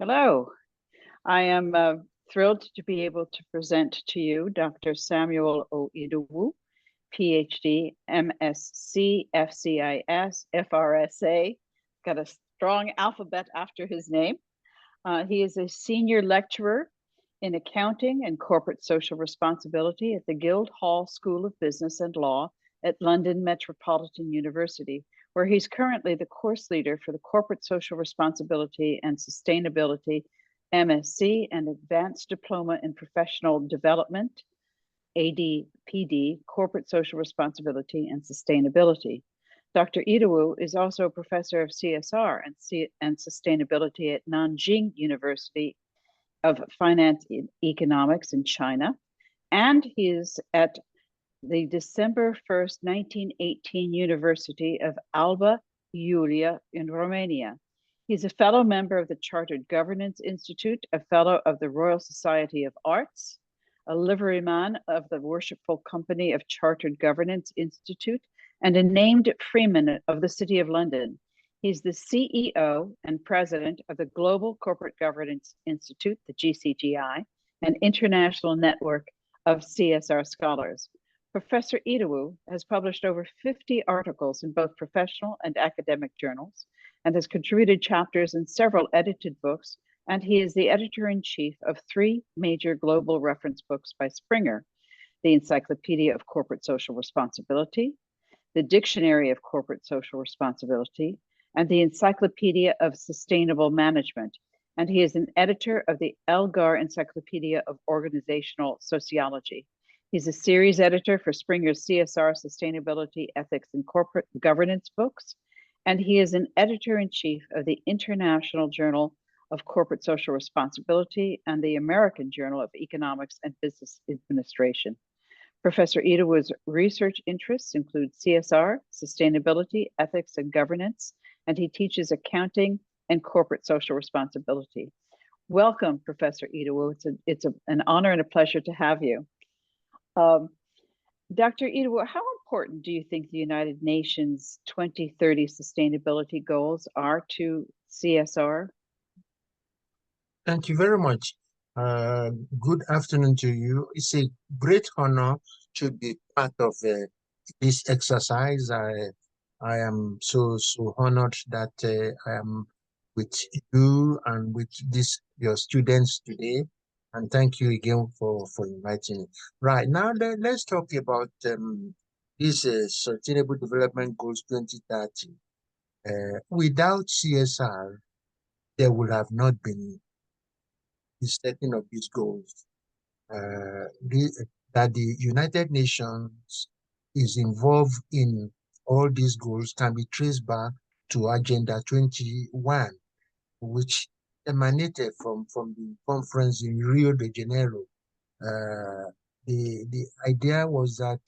Hello. I am thrilled to be able to present to you Dr. Samuel O. Idowu, Ph.D., MSc, FCIS, FRSA. Got a strong alphabet after his name. He is a senior lecturer in accounting and corporate social responsibility at the Guildhall School of Business and Law at London Metropolitan University, where he's currently the course leader for the Corporate Social Responsibility and Sustainability MSc and Advanced Diploma in Professional Development, ADPD, Corporate Social Responsibility and Sustainability. Dr. Idowu is also a professor of CSR and Sustainability at Nanjing University of Finance and Economics in China, and he is at the December 1st, 1918 University of Alba Iulia in Romania. He's a fellow member of the Chartered Governance Institute, a fellow of the Royal Society of Arts, a liveryman of the Worshipful Company of Chartered Governance Institute, and a named freeman of the City of London. He's the CEO and president of the Global Corporate Governance Institute, the GCGI, an international network of CSR scholars. Professor Idowu has published over 50 articles in both professional and academic journals and has contributed chapters in several edited books, and he is the editor-in-chief of 3 major global reference books by Springer: the Encyclopedia of Corporate Social Responsibility, the Dictionary of Corporate Social Responsibility, and the Encyclopedia of Sustainable Management. And he is an editor of the Elgar Encyclopedia of Organizational Sociology. He's a series editor for Springer's CSR, Sustainability, Ethics, and Corporate Governance books, and he is an editor-in-chief of the International Journal of Corporate Social Responsibility and the American Journal of Economics and Business Administration. Professor Idowu's research interests include CSR, sustainability, ethics, and governance, and he teaches accounting and corporate social responsibility. Welcome, Professor Idowu. It's an honor and a pleasure to have you. Dr. Idowu, how important do you think the United Nations 2030 sustainability goals are to CSR? Thank you very much. Good afternoon to you. It's a great honor to be part of this exercise. I am so honored that I am with you and with your students today. And thank you again for inviting me. Right now, let's talk about this Sustainable Development Goals 2030. Without CSR, there would have not been the setting of these goals. That the United Nations is involved in all these goals can be traced back to Agenda 21, which emanated from the conference in Rio de Janeiro. The idea was that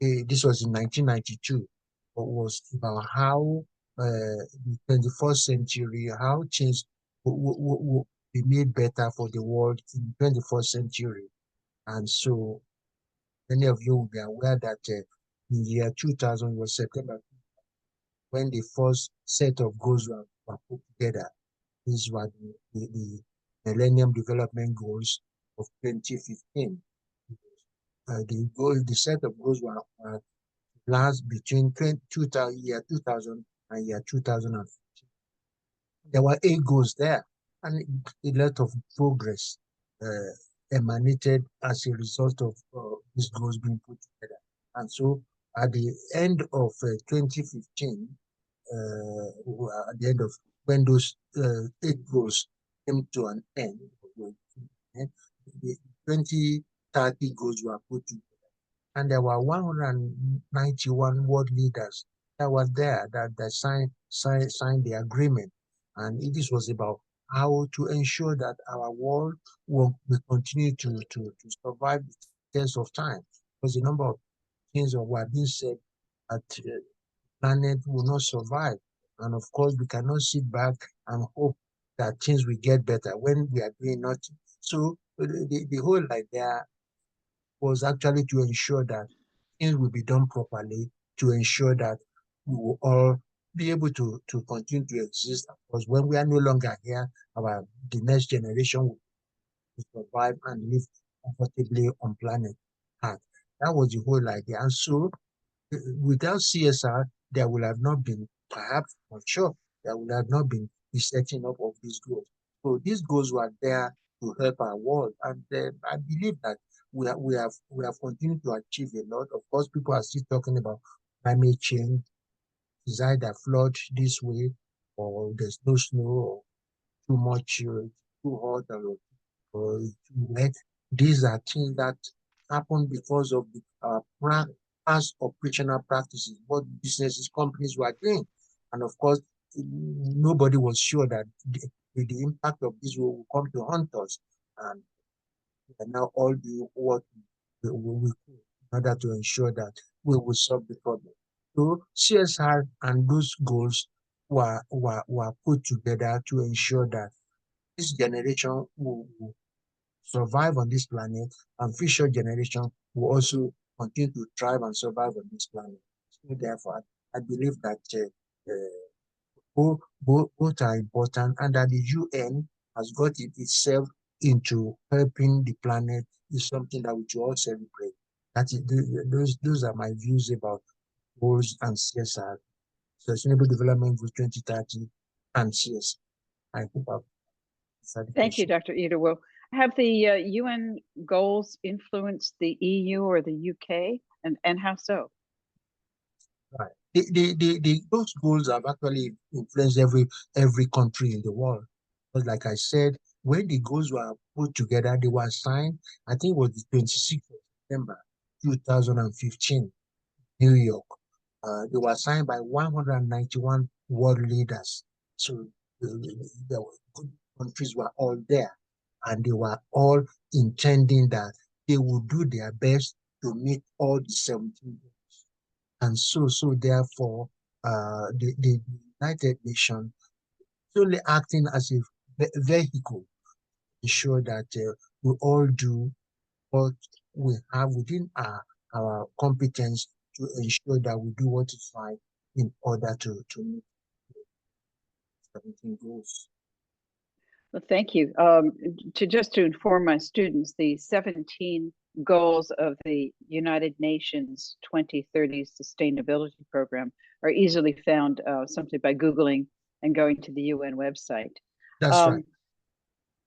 this was in 1992, but was about how the 21st century, how change will be made better for the world in the 21st century. And so many of you will be aware that in the year 2000 was September when the first set of goals were put together. These were the Millennium Development Goals of 2015. The set of goals were last between year 2000 and year 2015. There were 8 goals there, and a lot of progress emanated as a result of these goals being put together. And so at the end of 2015, at the end of when those 8 goals came to an end, the 2030 goals were put together. And there were 191 world leaders that were there that signed the agreement. And this was about how to ensure that our world will continue to survive the test of time. Because a number of things were being said that the planet will not survive. And of course, we cannot sit back and hope that things will get better when we are doing nothing. So the whole idea was actually to ensure that things will be done properly, to ensure that we will all be able to continue to exist. Because when we are no longer here, the next generation will survive and live comfortably on planet Earth. That was the whole idea. And so without CSR, there would have not been, perhaps, not sure, there would have not been the setting up of these goals. So these goals were there to help our world, and I believe that we have continued to achieve a lot. Of course, people are still talking about climate change. Is either flood this way, or there's no snow, or too much, too hot, or too wet. These are things that happen because of the past operational practices, what businesses, companies were doing. And of course, nobody was sure that the impact of this will come to haunt us. And we can now all do what we could in order to ensure that we will solve the problem. So CSR and those goals were put together to ensure that this generation will survive on this planet, and future generation will also continue to thrive and survive on this planet. So therefore, I believe that both are important, and that the UN has got itself into helping the planet is something that we should all celebrate. That is, those are my views about goals and CSR, Sustainable Development Goals 2030 and CSR. I hope I've answered the Thank you, question. Dr. Idowu. Have the UN goals influenced the EU or the UK, and how so? Right. Those goals have actually influenced every country in the world. But like I said, when the goals were put together, they were signed, I think it was the 26th of September 2015, New York. They were signed by 191 world leaders. So the countries were all there, and they were all intending that they would do their best to meet all the 17 goals. And so therefore, the United Nations is only acting as a vehicle to ensure that we all do what we have within our competence to ensure that we do what is right in order to meet 17 goals. Well, thank you. To inform my students, the 17 goals of the United Nations 2030 Sustainability Program are easily found simply by Googling and going to the UN website. That's right.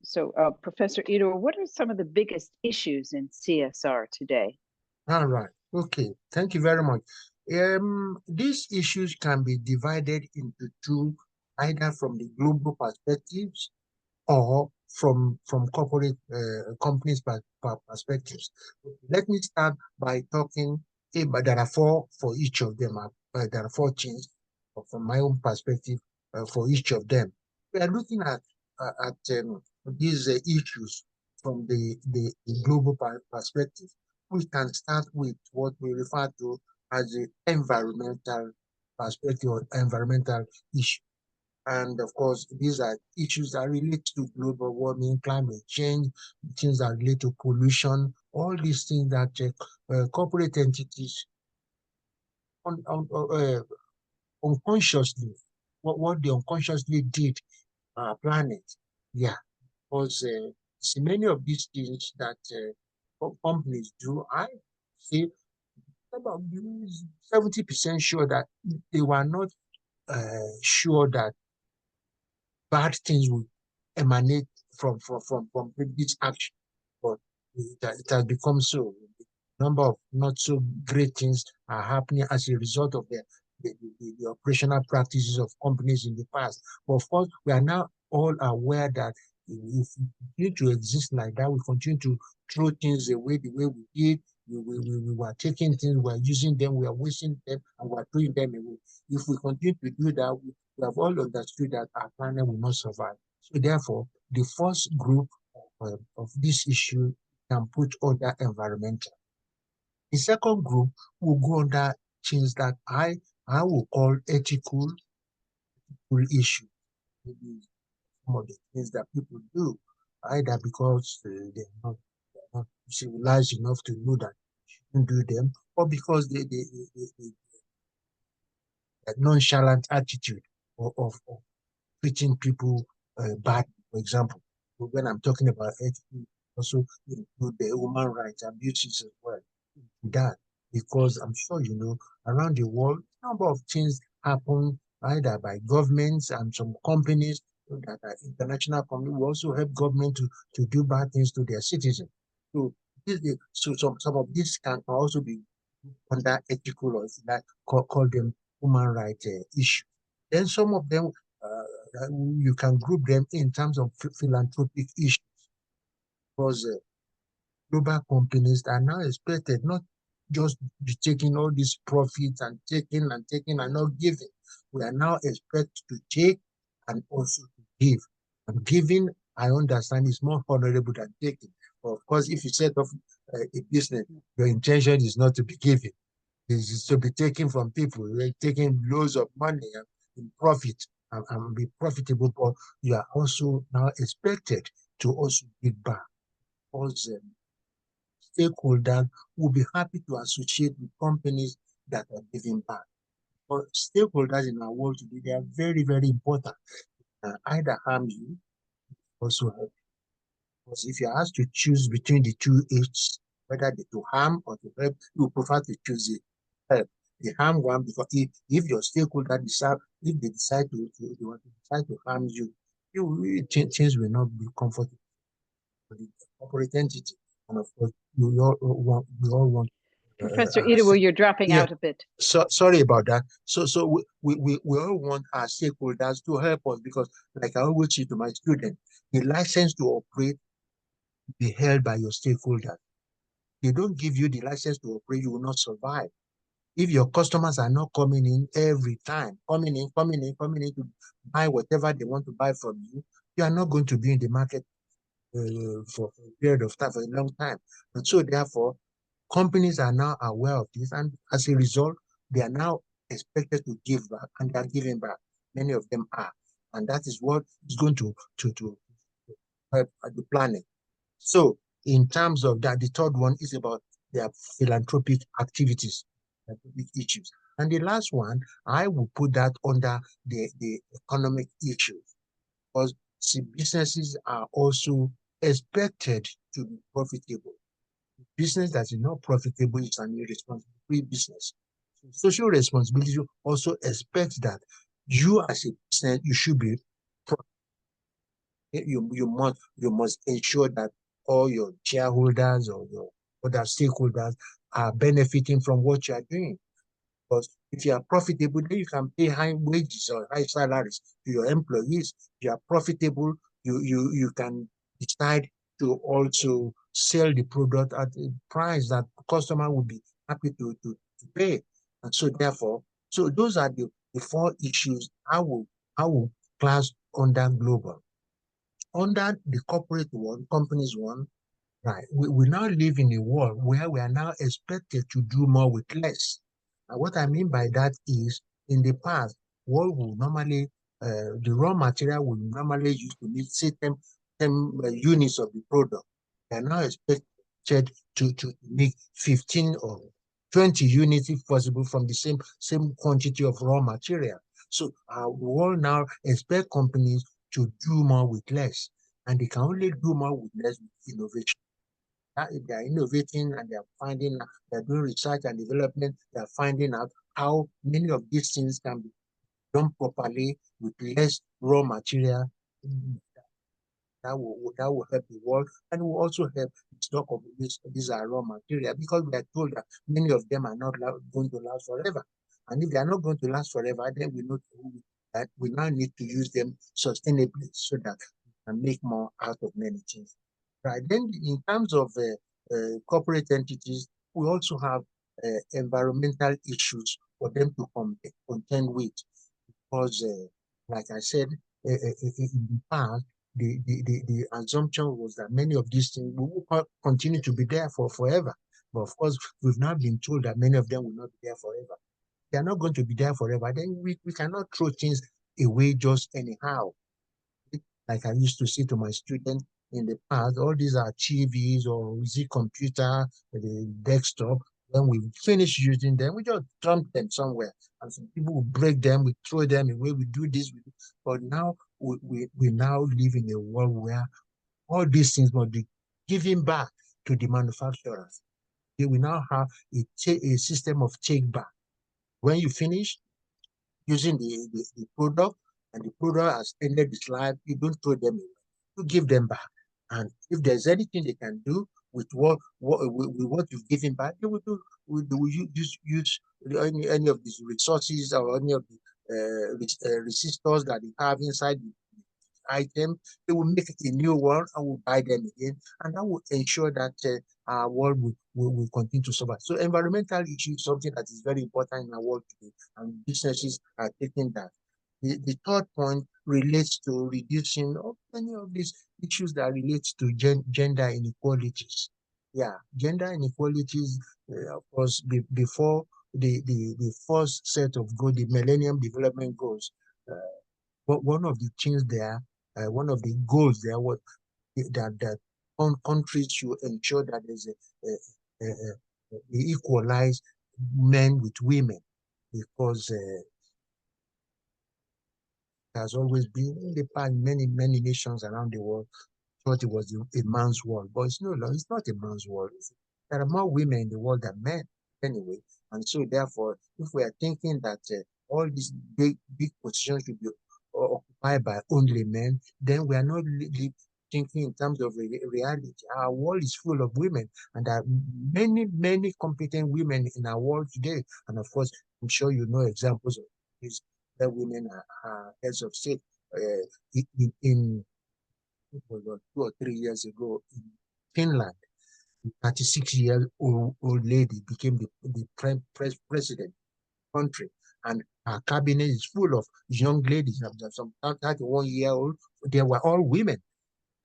So, Professor Idowu, what are some of the biggest issues in CSR today? All right. Okay. Thank you very much. These issues can be divided into two, either from the global perspectives or from corporate companies' perspectives. Let me start by talking about, there are four for each of them. There are four things from my own perspective for each of them. We are looking at these issues from the global perspective. We can start with what we refer to as the environmental perspective or environmental issue. And of course, these are issues that relate to global warming, climate change, things that relate to pollution, all these things that corporate entities unconsciously, what they unconsciously did on our planet. Yeah, because see, many of these things that companies do, I say about 70% sure that they were not sure that bad things will emanate from this action. But it has become so. A number of not so great things are happening as a result of the operational practices of companies in the past. But of course, we are now all aware that if we continue to exist like that, we continue to throw things away the way we did. We were taking things, we are using them, we are wasting them, and we are throwing them away. If we continue to do that, we have all understood that our planet will not survive. So therefore, the first group of this issue can put under environmental. The second group will go under things that I will call ethical issue. Maybe some of the things that people do, either because they're not civilized enough to know that you shouldn't do them, or because they nonchalant attitude of treating people bad. For example, when I'm talking about ethics, also include the human rights abuses as well. That because I'm sure you know around the world, a number of things happen either by governments and some companies that are international companies will also help government to do bad things to their citizens. So so some of these can also be under ethical or if you like call them human rights issues. Then some of them you can group them in terms of philanthropic issues because global companies are now expected not just be taking all these profits and taking and not giving. We are now expected to take and also to give. And giving, I understand, is more honorable than taking. But of course, if you set up a business, your intention is not to be giving. It's to be taken from people. You're taking loads of money in profit and be profitable, but you are also now expected to also give back. Because stakeholders will be happy to associate with companies that are giving back. But stakeholders in our world today, they are very, very important. Either harm you, also help. Because if you're asked to choose between the two H's, whether to harm or to help, you prefer to choose the help. The harm one, because if your stakeholder decide, if they decide they want to decide to harm you, things will not be comfortable for the corporate entity. And of course, we all want Professor Idowu, you're dropping yeah. out a bit. So sorry about that. So we all want our stakeholders to help us because, like I always say to my students, the license to operate be held by your stakeholders. They don't give you the license to operate, you will not survive. If your customers are not coming in every time, coming in to buy whatever they want to buy from you, you are not going to be in the market for a period of time, for a long time. And so therefore, companies are now aware of this, and as a result, they are now expected to give back, and they are giving back. Many of them are, and that is what is going to help the planet. So, in terms of that, the third one is about their philanthropic activities, philanthropic issues, and the last one I will put that under the economic issues because see, businesses are also expected to be profitable. Business that is not profitable is an irresponsible business. So social responsibility also expects that you as a business, you should be you must ensure that all your shareholders or your other stakeholders are benefiting from what you are doing. Because if you are profitable, then you can pay high wages or high salaries to your employees. If you are profitable, you can decide to also sell the product at a price that the customer will be happy to pay. And so therefore, so those are the four issues I will class under global. Under the corporate one, companies one, right, we now live in a world where we are now expected to do more with less. And what I mean by that is, in the past, what we normally, the raw material we normally use to make, say, 10 units of the product, they are now expected to make 15 or 20 units, if possible, from the same quantity of raw material. So we all now expect companies to do more with less, and they can only do more with less with innovation. If they are innovating and they are they're doing research and development, they are finding out how many of these things can be done properly with less raw material. That will help the world and will also help the stock of these are raw material because we are told that many of them are not going to last forever. And if they are not going to last forever, then we know that we now need to use them sustainably so that we can make more out of many things. Right. Then in terms of corporate entities, we also have environmental issues for them to contend with because, like I said, in the past, the assumption was that many of these things will continue to be there for forever. But of course, we've now been told that many of them will not be there forever. They are not going to be there forever. Then we cannot throw things away just anyhow. Like I used to say to my students in the past, all these are TVs or is it computer, the desktop. When we finish using them, we just dump them somewhere. And some people will break them, we throw them away, we do this. But now we now live in a world where all these things must be given back to the manufacturers. They will now have a system of take back. When you finish using the product and the product has ended its life, you don't throw them away. You give them back. And if there's anything they can do with what you've given back, they will do. Will use any of these resources or any of the resistors that they have inside the item. They will make a new one and will buy them again, and that will ensure that our world will continue to survive. So environmental issue is something that is very important in our world today, and businesses are taking that. The third point relates to reducing many of these issues that relate to gender inequalities. Yeah, gender inequalities, of course, before the first set of goals, the Millennium Development Goals, but one of the things there, one of the goals there was that countries should ensure that there's equalize men with women, because has always been in the past, many nations around the world thought it was a man's world, but it's no longer. It's not a man's world. There are more women in the world than men anyway, and so therefore, if we are thinking that all these big positions should be occupied by only men, then we are not thinking in terms of reality. Our world is full of women, and there are many competent women in our world today. And of course, I'm sure you know examples of this, that women are heads of state. In 2 or 3 years ago in Finland, a 36-year-old lady became the president country, and her cabinet is full of young ladies. Some 31-year-old, they were all women.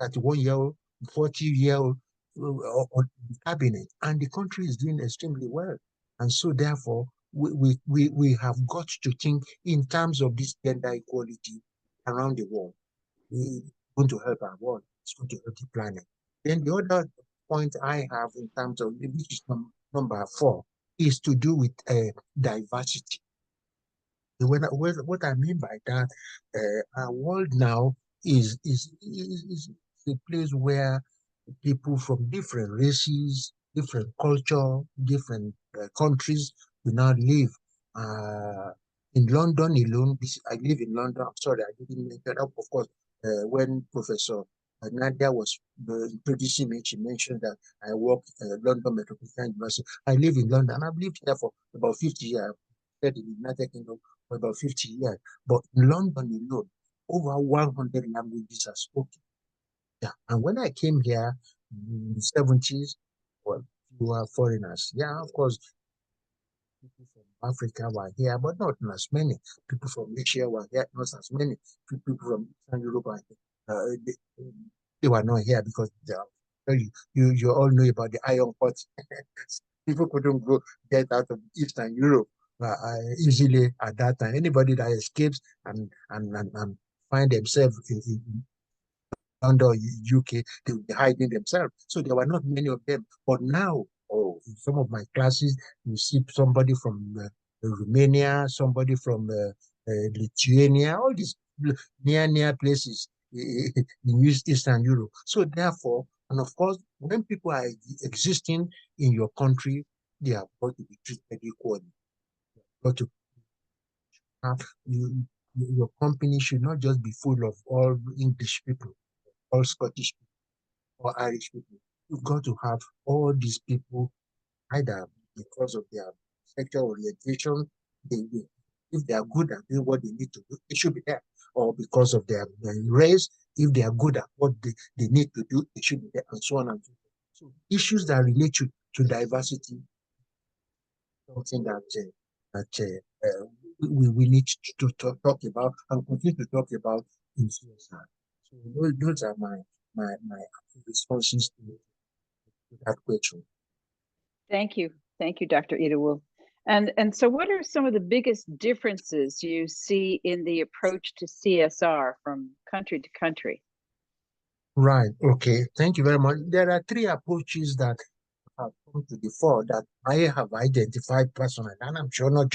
31-year-old, 40-year-old on the cabinet, and the country is doing extremely well. And so, therefore, we have got to think in terms of this gender equality around the world. It's going to help our world. It's going to help the planet. Then the other point I have in terms of, which is number 4, is to do with diversity. What I mean by that, our world now is a place where people from different races, different culture, different countries will now live. Uh, in London alone, I live in London. I'm sorry, I didn't mention that. Of course, when Professor Nadia was introducing me, she mentioned that I work at London Metropolitan University. I live in London. I've lived there for about 50 years. I've stayed in the United Kingdom for about 50 years. But in London alone, over 100 languages are spoken. Yeah. And when I came here in the 70s, well, you were foreigners. Yeah, of course, people from Africa were here, but not as many. People from Asia were here, not as many. People from Eastern Europe were here. They were not here because you all know about the iron pot. People couldn't get out of Eastern Europe easily at that time. Anybody that escapes and find themselves in London or UK, they will be hiding themselves. So there were not many of them. But now, in some of my classes, you see somebody from Romania, somebody from Lithuania, all these near places in Eastern Europe. So therefore, and of course, when people are existing in your country, they are going to be treated equally. Got to have your company should not just be full of all English people, all Scottish people, or Irish people. You've got to have all these people either because of their sexual orientation, if they are good at doing what they need to do, they should be there. Or because of their race, if they are good at what they need to do, they should be there, and so on and so forth. So issues that relate to diversity, something we need to talk about and continue to talk about in CSR. So those are my responses to that question. Thank you. Thank you, Dr. Idowu. And so what are some of the biggest differences you see in the approach to CSR from country to country? Right. Okay. Thank you very much. There are 3 approaches that have come to the fore that I have identified personally, and I'm sure not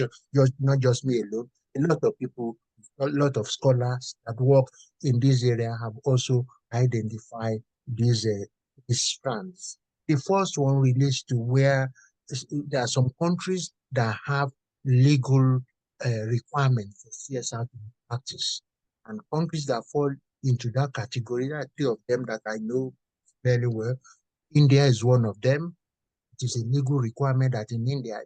just me alone. A lot of people, a lot of scholars that work in this area have also identified these strands. The first one relates to where there are some countries that have legal requirements for CSR to be practiced, and countries that fall into that category. There are three of them that I know very well. India is one of them. It is a legal requirement that in India,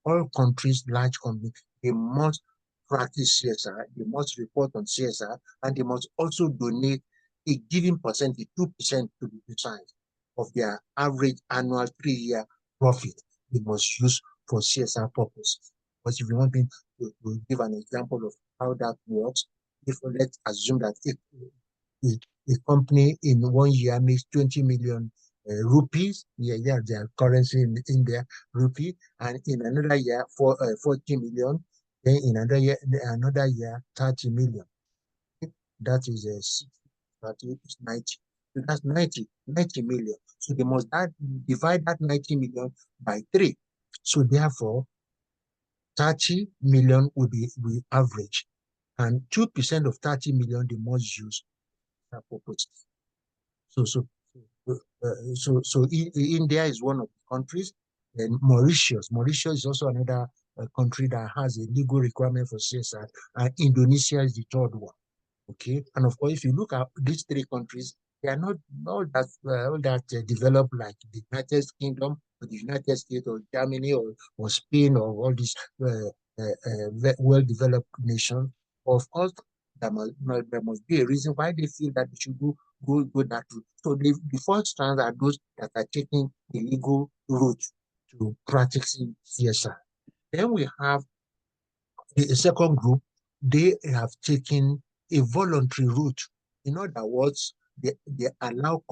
all countries, large companies, they must practice CSR, they must report on CSR, and they must also donate a given percentage, 2% to be precise, of their average annual 3-year profit they must use for CSR purposes. But if you want me to give an example of how that works, if let's assume that a company in 1 year makes 20 million rupees, their currency in India, rupee, and in another year 40 million, then in another year 30 million. That is 30 is 90. So that's 90 million. So they must divide that 90 million by 3. So therefore, 30 million will be average, and 2% of 30 million they must use for purposes. So India is one of the countries. Then Mauritius is also another country that has a legal requirement for CSR, and Indonesia is the third one. Okay, and of course, if you look at these three countries, they are not all that developed like the United Kingdom or the United States or Germany or Spain or all these well-developed nations. Of course, there must be a reason why they feel that they should go that route. So the first strands are those that are taking the legal route to practicing CSR. Then we have the second group. They have taken a voluntary route. In other words, they allow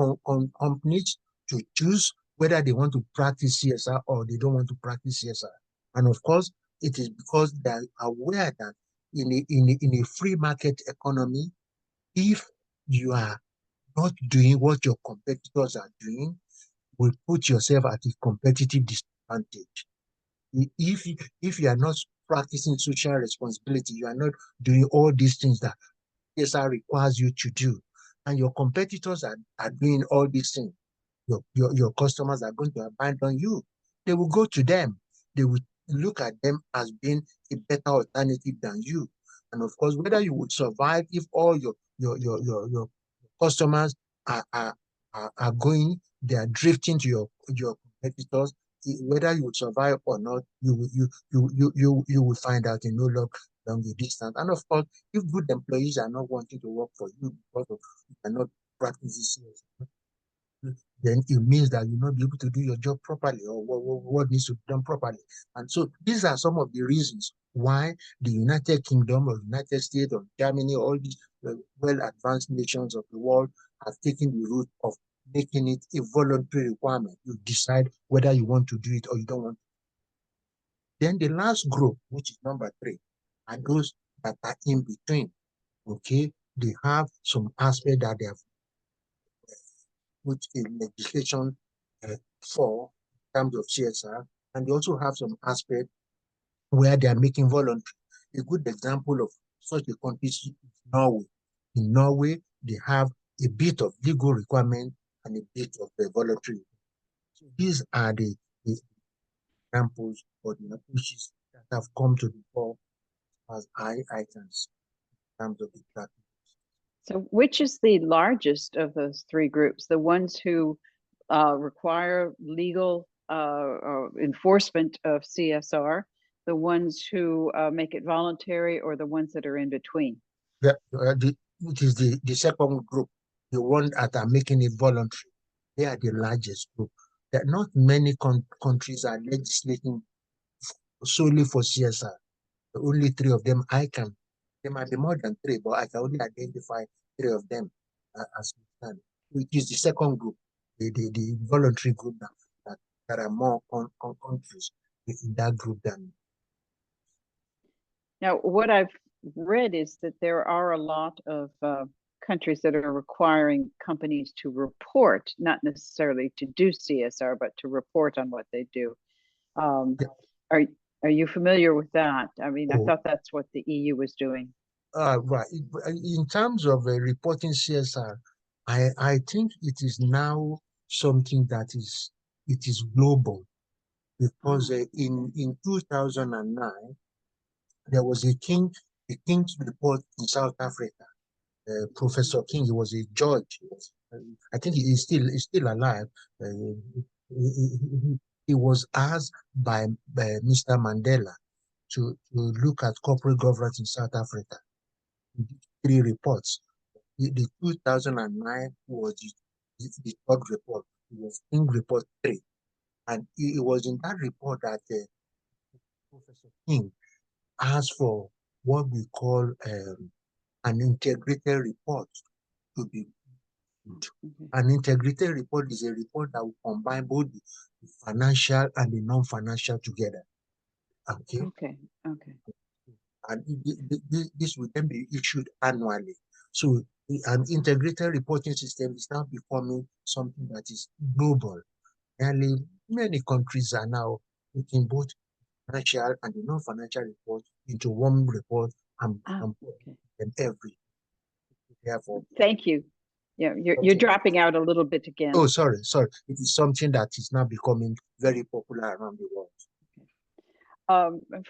companies to choose whether they want to practice CSR or they don't want to practice CSR. And of course, it is because they are aware that in a free market economy, if you are not doing what your competitors are doing, will put yourself at a competitive disadvantage. If you are not practicing social responsibility, you are not doing all these things that CSR requires you to do, and your competitors are doing all these things, your customers are going to abandon you. They will go to them. They will look at them as being a better alternative than you. And of course, whether you would survive if all your customers are going, they are drifting to your competitors, whether you would survive or not, you will find out in no long distance. And of course, if good employees are not wanting to work for you because of you cannot practice this, then it means that you'll not be able to do your job properly or what needs to be done properly. And so these are some of the reasons why the United Kingdom or United States or Germany, all these well-advanced nations of the world have taken the route of making it a voluntary requirement. You decide whether you want to do it or you don't want to. Then the last group, which is number 3, are those that are in between. Okay, they have some aspect that they have put in legislation for in terms of CSR, and they also have some aspect where they are making voluntary. A good example of such a country is Norway. In Norway, they have a bit of legal requirement and a bit of the voluntary. So these are the examples or the approaches that have come to the fore as items in terms of the practice. So which is the largest of those 3 groups? The ones who require legal enforcement of CSR, the ones who make it voluntary, or the ones that are in between? Yeah, it is the second group, the ones that are making it voluntary. They are the largest group. That not many countries are legislating solely for CSR. Only 3 of them there might be more than 3, but I can only identify 3 of them as we stand. It is the second group, the voluntary group that are more countries in that group than. Now, what I've read is that there are a lot of countries that are requiring companies to report, not necessarily to do CSR, but to report on what they do. Yeah. Are are you familiar with that? I mean, I Oh, thought that's what the EU was doing. right. In terms of reporting CSR, I think it is now something that it is global because Oh, in 2009 there was a King's report in South Africa. Professor King, he was a judge. I think he's still alive. Uh, he was asked by Mr. Mandela to look at corporate governance in South Africa. He did 3 reports. The 2009 was the third report. It was King Report 3. And it was in that report that Professor King asked for what we call an integrated report to be good. okay. An integrated report is a report that will combine both the financial and the non-financial together. Okay. Okay. Okay. And this will then be issued annually. So an integrated reporting system is now becoming something that is global. Nearly many countries are now putting both financial and the non-financial report into one report Ah, and okay. them every. Therefore, Thank you. Yeah, you're something dropping out a little bit again. oh, sorry. It is something that is now becoming very popular around the world.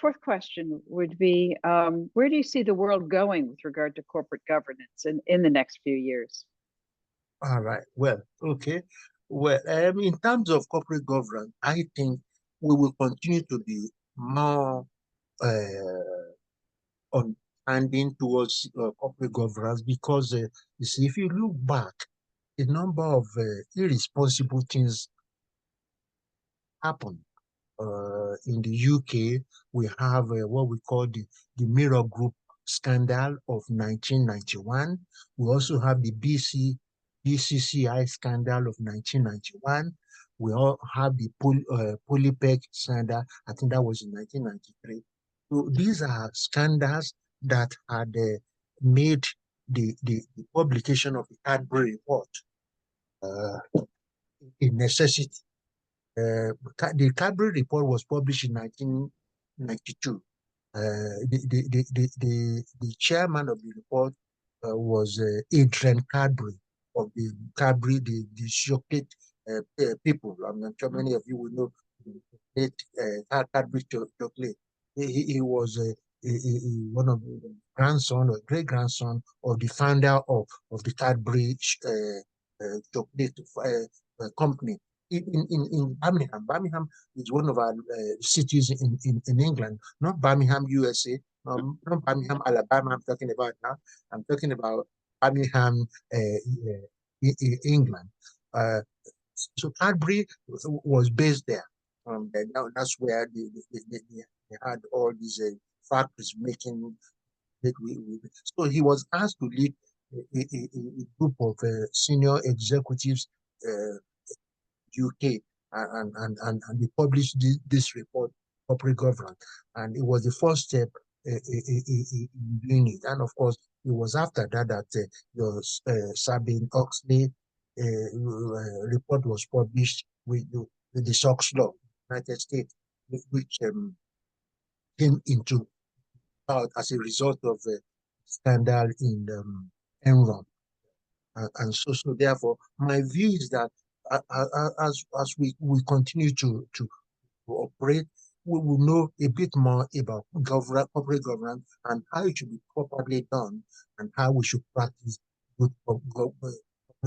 Fourth question would be, where do you see the world going with regard to corporate governance in the next few years? All right. Well, okay. Well, in terms of corporate governance, I think we will continue to be more understanding towards corporate governance because you see, if you look back, a number of irresponsible things happen. In the UK, we have what we call the Mirror Group scandal of 1991. We also have the BCCI scandal of 1991. We all have the Polypec scandal. I think that was in 1993. So these are scandals that had made the publication of the Cadbury report uh, a necessity. The Cadbury report was published in 1992. The chairman of the report was Adrian Cadbury of the Cadbury, the chocolate people. I'm sure many of you will know the Cadbury chocolate. He was one of the grandson or great grandson of the founder of the Cadbury chocolate company in Birmingham. Birmingham is one of our cities in England, not Birmingham, USA, not Birmingham, Alabama. I'm talking about now. I'm talking about Birmingham, England. Uh, so Cadbury was based there. That's where they had all these factories making. So he was asked to lead a group of senior executives uh, UK, and they published this report, corporate governance, and it was the first step in doing it. And of course, it was after that that your Sabine Oxley report was published with the SOX law, United States, which came into out as a result of a scandal in Enron. So therefore, my view is that as we continue to operate, we will know a bit more about corporate governance and how it should be properly done and how we should practice good corporate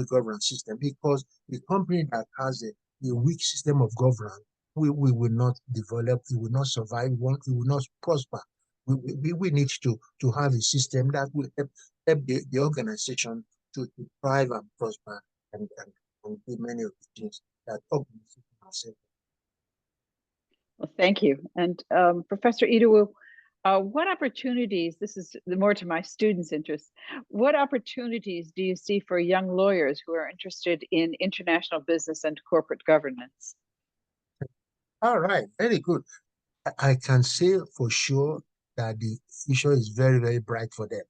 governance system. Because the company that has a weak system of governance, we will not develop, we will not survive, we will not prosper. We need to have a system that will help the organization to thrive and prosper and do many of the things that organizations are saying. Well, thank you. And Professor Idowu, what opportunities, this is more to my students' interest, what opportunities do you see for young lawyers who are interested in international business and corporate governance? All right, very good. I can say for sure that the future is very, very bright for them.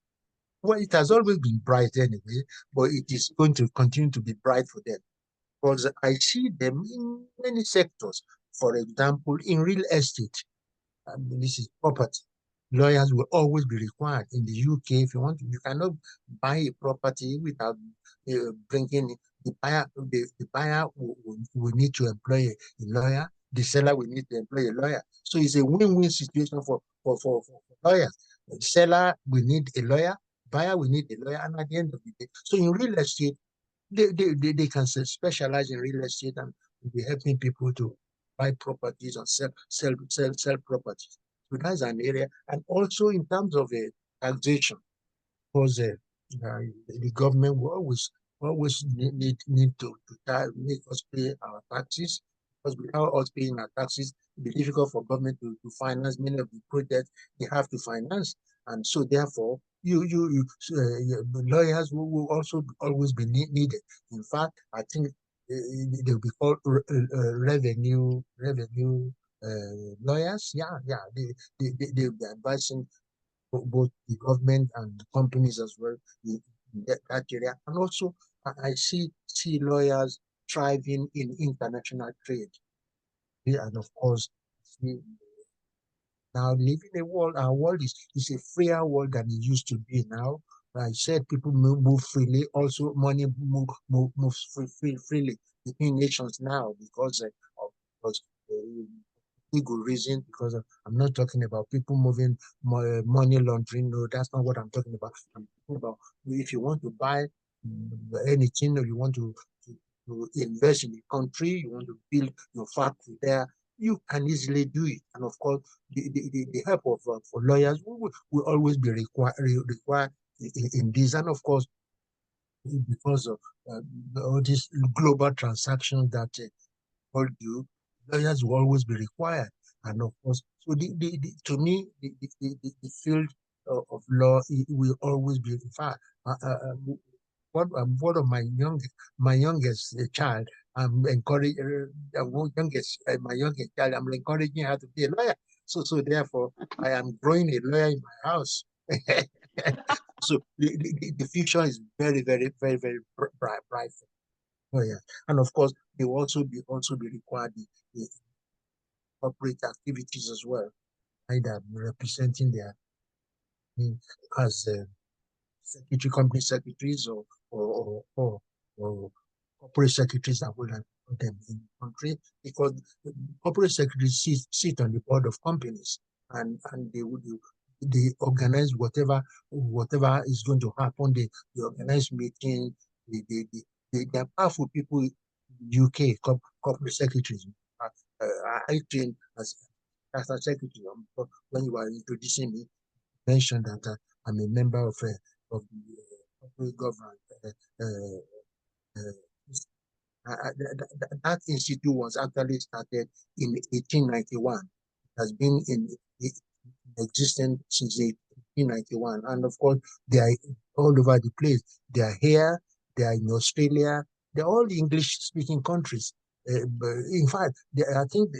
Well, it has always been bright anyway, but it is going to continue to be bright for them because I see them in many sectors. For example, in real estate, this is property. Lawyers will always be required in the UK. If you want to, you cannot buy a property without bringing the buyer. The buyer will need to employ a lawyer. The seller will need to employ a lawyer. So it's a win-win situation for lawyers. The seller will need a lawyer. Buyer will need a lawyer. And at the end of the day, so in real estate, they can specialize in real estate and will be helping people to buy properties and sell properties. So that's an area. And also in terms of taxation, because the government will always need to make us pay our taxes. Because without us paying our taxes, it'll be difficult for government to finance many of the projects they have to finance. And so therefore, lawyers will also always be needed. In fact, I think they'll be called revenue lawyers. Yeah, they'll be advising both the government and the companies as well in that area. And also, I see lawyers thriving in international trade. Yeah, and of course, see, now living a world, our world is a freer world than it used to be now. Like I said, people move freely. Also, money moves freely between nations now because legal reason. Because I'm not talking about people moving money laundering. No, that's not what I'm talking about. I'm talking about if you want to buy anything or you want to invest in the country, you want to build your factory there, you can easily do it. And of course, the help of for lawyers will always be required in this. And of course, because of all these global transactions that all do, lawyers will always be required. And of course, so to me, the field of law will always be, in fact, one of my youngest child, I'm encouraging my youngest child, I'm encouraging her to be a lawyer. So therefore, I am growing a lawyer in my house. So the future is very bright. Oh yeah, and of course, they will also be required the corporate activities as well, either representing their as company secretaries or corporate secretaries that will employ them in the country, because corporate secretaries sit on the board of companies, and they organize whatever is going to happen. They organize meetings. They are powerful people in UK corporate secretaries. I trained as a secretary. When you were introducing me, mentioned that I'm a member of the corporate government. Uh, that institute was actually started in 1891. It has been in existence since 1891. And of course, they are all over the place. They are here, they are in Australia, they're all English-speaking countries. In fact, I think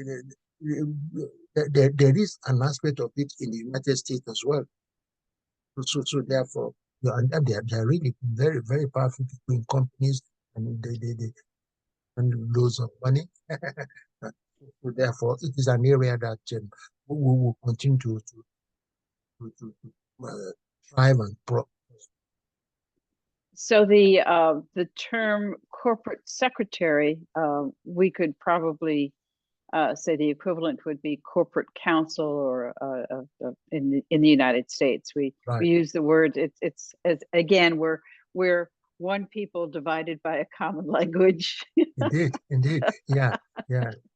there is an aspect of it in the United States as well. So therefore, and they are really very powerful people in companies, and they earn loads of money. So therefore, it is an area that we will continue to thrive and pro. So the term corporate secretary, we could probably say the equivalent would be corporate counsel, or in the United States, we Right. use the word. It's as again we're one people divided by a common language. Indeed. Yeah.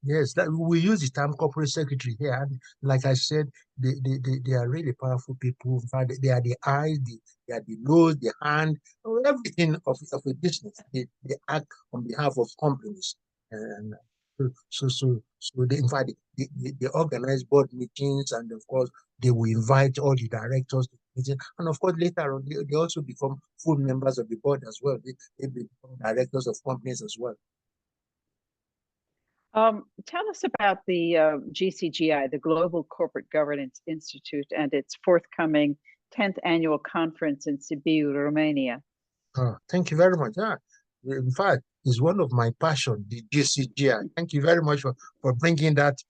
Yes, that we use the term corporate secretary here. And like I said, they are really powerful people. In fact, they are the eyes, they are the nose, the hand, everything of a business. They act on behalf of companies. And in fact, they organize board meetings, and of course, they will invite all the directors to the meeting. And of course, later on, they also become full members of the board as well. They become directors of companies as well. Tell us about the GCGI, the Global Corporate Governance Institute, and its forthcoming 10th Annual Conference in Sibiu, Romania. Oh, thank you very much. In fact, it's one of my passion, the GCGI. Thank you very much for bringing that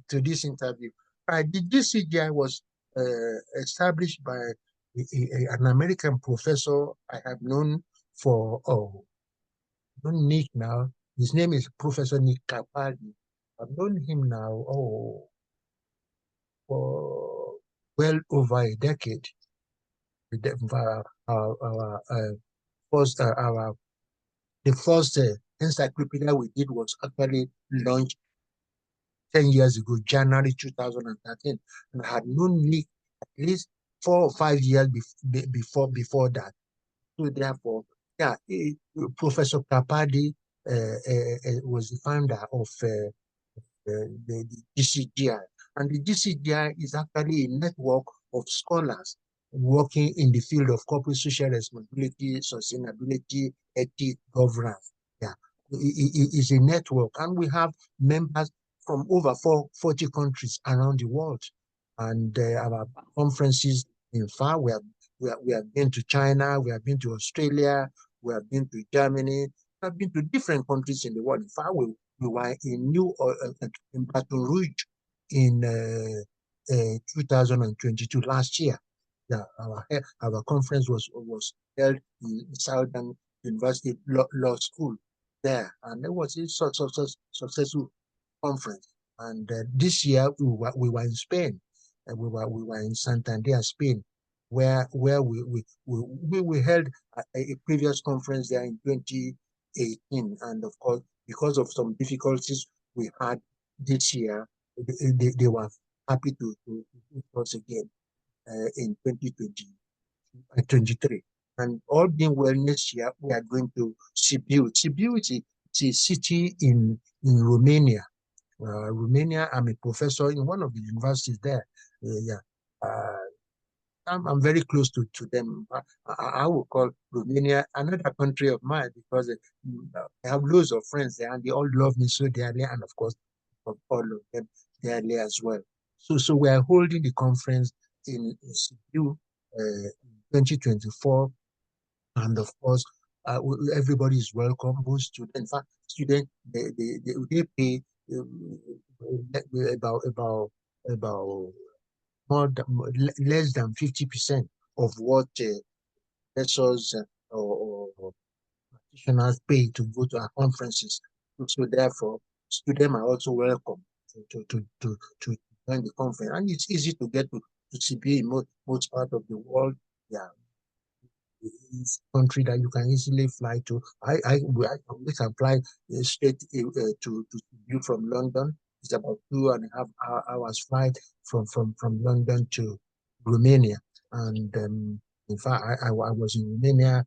to this interview. The GCGI was established by an American professor I have known for, known Nick now. His name is Professor Nick Capaldi. I've known him now, for well over a decade. The first encyclopedia we did was actually launched 10 years ago, January 2013. And I had known Nick at least 4 or 5 years before that. So therefore, yeah, Professor Kapadi was the founder of the GCGI. And the GCGI is actually a network of scholars working in the field of corporate social responsibility, sustainability, ethics, governance. Yeah, it's a network, and we have members from over 40 countries around the world. And our conferences, in fact, we have been to China, we have been to Australia, we have been to Germany, we have been to different countries in the world. In fact, we were in Baton Rouge in 2022, last year. Yeah, our conference was held in Southern University Law School there, and it was a successful conference. And this year we were in Spain, and we were in Santander, Spain, where we held a previous conference there in 2018, and of course, because of some difficulties we had this year, they were happy to do us again in 2023. And all being well, next year we are going to Sibiu. Sibiu is a city in Romania. Romania, I'm a professor in one of the universities there. Yeah. I'm very close to them. I would call Romania another country of mine because I have loads of friends there and they all love me so dearly, and of course, of all of them dearly as well. So we are holding the conference in Sibiu, 2024, and of course, everybody is welcome. Both students, in fact, students they pay about less than 50% of what professors or practitioners pay to go to our conferences. So therefore, students are also welcome to join the conference. And it's easy to get to CBA in most part of the world. Yeah, it's a country that you can easily fly to. We can fly straight to you from London. It's about 2.5 hours flight from London to Romania. And in fact, I was in Romania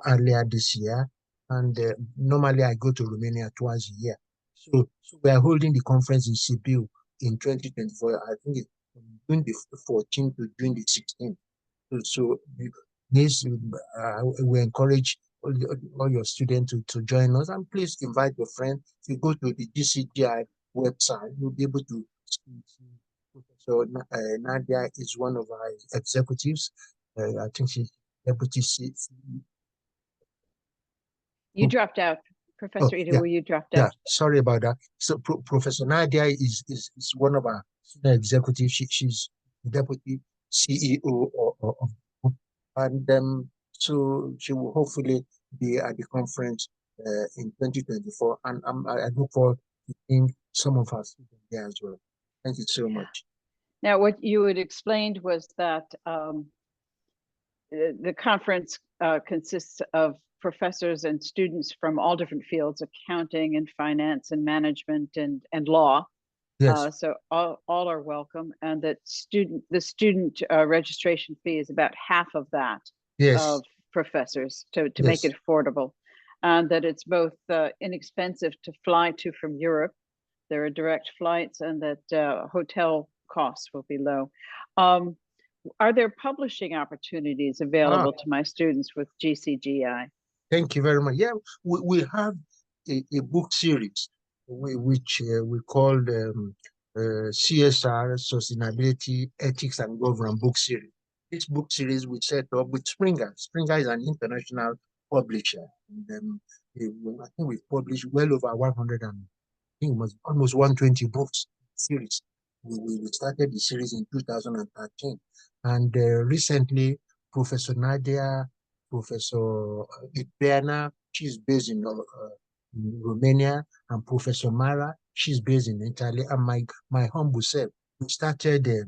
earlier this year, and normally I go to Romania twice a year. So we are holding the conference in Sibiu in 2024. I think it's from June the 14th to June the 16th. So this, we encourage all your students to join us, and please invite your friend. If you go to the GCGI website, you'll be able to see Professor Nadia is one of our executives. I think she's deputy CEO. You dropped out, Oh, Professor yeah, Idowu, you dropped yeah. out. Sorry about that. So Professor Nadia is one of our senior executives. She's the deputy CEO of the group, and so she will hopefully be at the conference in 2024. And I look forward to seeing some of our students there as well. Thank you so much. Now, what you had explained was that the conference consists of professors and students from all different fields: accounting and finance and management and law. Yes. So all are welcome, and that the student registration fee is about half of that Yes. of professors to Yes. make it affordable, and that it's both inexpensive to fly to from Europe. There are direct flights, and that hotel costs will be low. Are there publishing opportunities available to my students with GCGI? Thank you very much. Yeah, we have a book series which we call CSR, Sustainability, Ethics, and Governance book series. This book series we set up with Springer. Springer is an international publisher. And, I think we've published well over 100 and I think it was almost 120 books series. We started the series in 2013. And recently, Professor Nadia, Professor Ipeana, she's based in Romania, and Professor Mara, she's based in Italy, and my humble self, we started a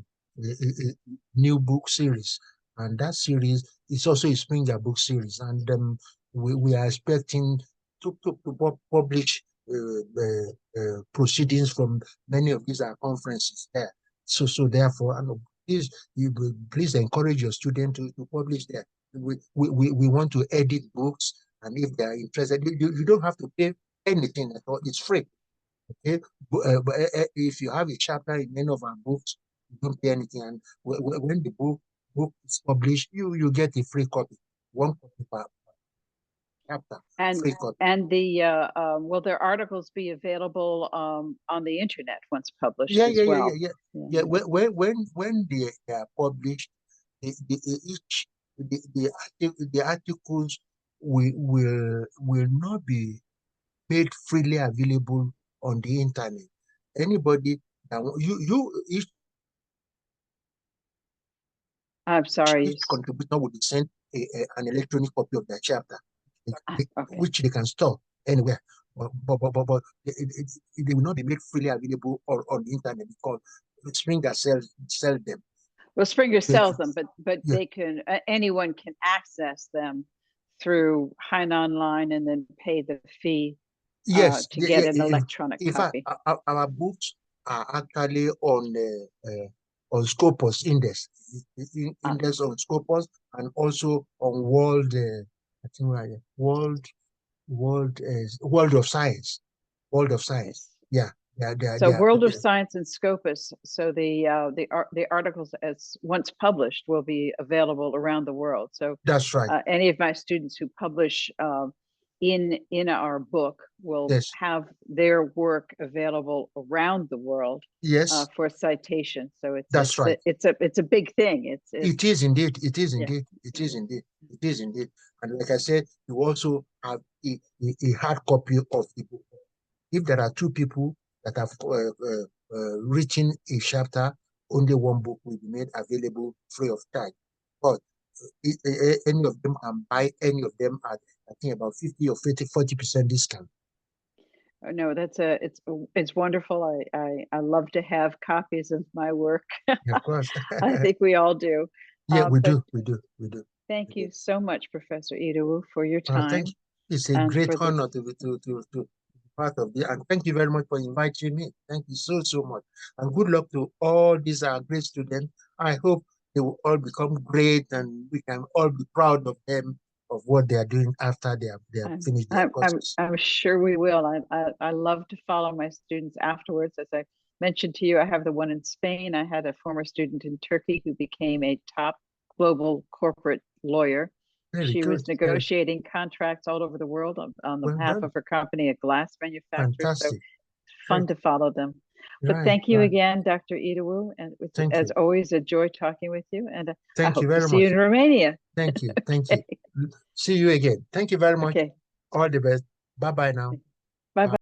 new book series, and that series is also a Springer book series, and we are expecting to publish proceedings from many of these conferences there. So therefore, please encourage your students to publish there. We want to edit books, and if they are interested, you don't have to pay anything at all. It's free. Okay, but if you have a chapter in any of our books, you don't pay anything. And when the book is published, you get a free copy, one copy per chapter, free copy. And will their articles be available on the internet once published Yeah. When they are published, the articles will not be made freely available on the internet. Anybody that each I'm sorry. each contributor will be sent an electronic copy of their chapter, Okay. which they can store anywhere. But they will not be made freely available on the internet because Springer sells them. Well, Springer sells them, but Yeah. they can anyone can access them through Hein Online and then pay the fee Yes, to get an electronic in fact, copy. our books are actually on Scopus Index, Index on Scopus, and also on World, I think World of Science, World of Science. Yeah, So World of Science and Scopus. So the articles, as once published, will be available around the world. So that's right. Any of my students who publish in our book will Yes. have their work available around the world. Yes. For citation. So that's right. It's a big thing. It is indeed. It is Yeah. indeed. It is indeed. It is indeed. And like I said, you also have a hard copy of the book. If there are two people that have written a chapter, only one book will be made available free of charge. But any of them can buy any of them at, I think, about 50 or 40% discount. No, it's wonderful. I love to have copies of my work. Of course. I think we all do. Yeah, we do. Thank you so much, Professor Idowu, for your time. It's a great honor to be part of this, and thank you very much for inviting me. Thank you so much, and good luck to all these great students. I hope they will all become great, and we can all be proud of them, of what they are doing after they have finished their courses. I'm sure we will. I love to follow my students afterwards. As I mentioned to you, I have the one in Spain. I had a former student in Turkey who became a top global corporate lawyer. She was negotiating contracts all over the world on behalf of her company, a glass manufacturer. Fantastic. So fun to follow them. But thank you again, Dr. Idowu. And as always, a joy talking with you. And I hope to see you in Romania. Thank you. Thank you. See you again. Thank you very much. Okay. All the best. Bye-bye now. Bye-bye.